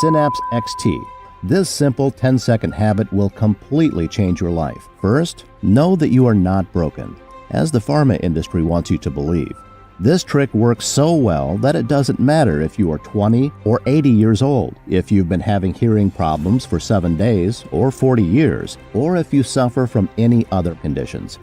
Synapse XT. This simple 10-second habit will completely change your life. First, know that you are not broken, as the pharma industry wants you to believe. This trick works so well that it doesn't matter if you are 20 or 80 years old, if you've been having hearing problems for 7 days or 40 years, or if you suffer from any other conditions.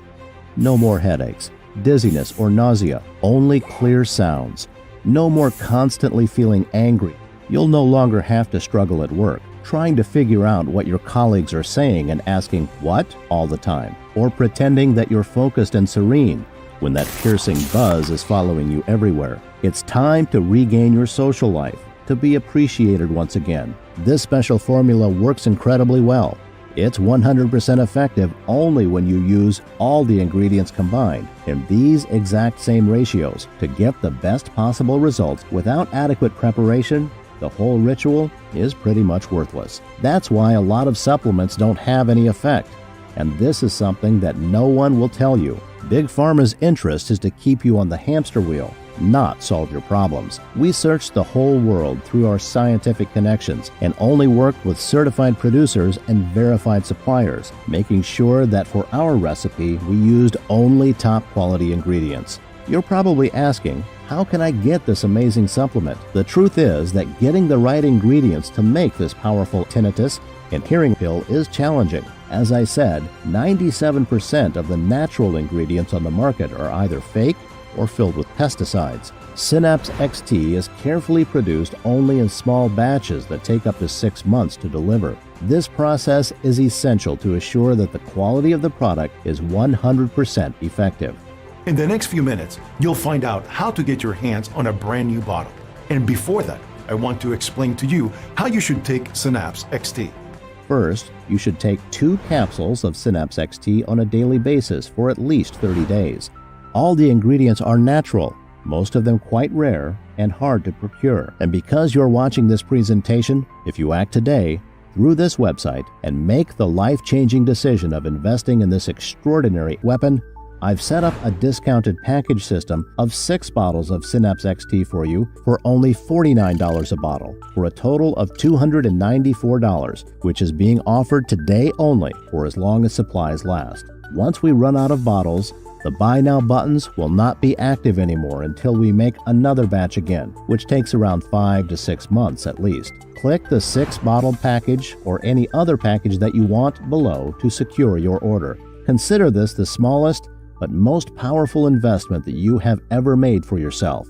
No more headaches, dizziness, or nausea, only clear sounds. No more constantly feeling angry. You'll no longer have to struggle at work, trying to figure out what your colleagues are saying and asking "what?" all the time, or pretending that you're focused and serene when that piercing buzz is following you everywhere. It's time to regain your social life, to be appreciated once again. This special formula works incredibly well. It's 100% effective only when you use all the ingredients combined in these exact same ratios to get the best possible results. Without adequate preparation, the whole ritual is pretty much worthless. That's why a lot of supplements don't have any effect. And this is something that no one will tell you. Big Pharma's interest is to keep you on the hamster wheel, not solve your problems. We searched the whole world through our scientific connections and only worked with certified producers and verified suppliers, making sure that for our recipe we used only top quality ingredients. You're probably asking, how can I get this amazing supplement? The truth is that getting the right ingredients to make this powerful tinnitus and hearing pill is challenging. As I said, 97% of the natural ingredients on the market are either fake or filled with pesticides. Synapse XT is carefully produced only in small batches that take up to 6 months to deliver. This process is essential to assure that the quality of the product is 100% effective. In the next few minutes, you'll find out how to get your hands on a brand new bottle. And before that, I want to explain to you how you should take Synapse XT. First, you should take 2 capsules of Synapse XT on a daily basis for at least 30 days. All the ingredients are natural, most of them quite rare and hard to procure. And because you're watching this presentation, if you act today through this website and make the life-changing decision of investing in this extraordinary weapon, I've set up a discounted package system of 6 bottles of Synapse XT for you for only $49 a bottle, for a total of $294, which is being offered today only for as long as supplies last. Once we run out of bottles, the Buy Now buttons will not be active anymore until we make another batch again, which takes around 5 to 6 months at least. Click the 6-bottle package or any other package that you want below to secure your order. Consider this the smallest but most powerful investment that you have ever made for yourself.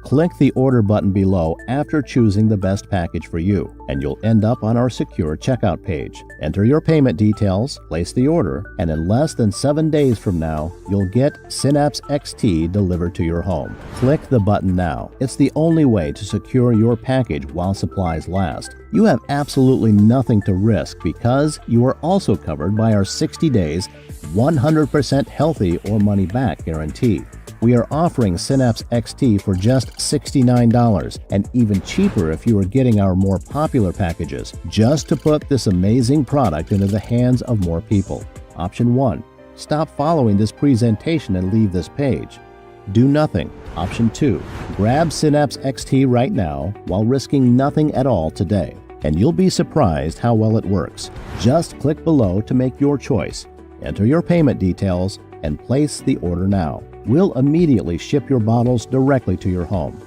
Click the order button below after choosing the best package for you, and you'll end up on our secure checkout page. Enter your payment details, place the order, and in less than 7 days from now, you'll get Synapse XT delivered to your home. Click the button now. It's the only way to secure your package while supplies last. You have absolutely nothing to risk because you are also covered by our 60 days, 100% healthy or money back guarantee. We are offering Synapse XT for just $69 and even cheaper if you are getting our more popular packages, just to put this amazing product into the hands of more people. Option 1. Stop following this presentation and leave this page. Do nothing. Option 2. Grab Synapse XT right now while risking nothing at all today, and you'll be surprised how well it works. Just click below to make your choice. Enter your payment details and place the order now. We'll immediately ship your bottles directly to your home.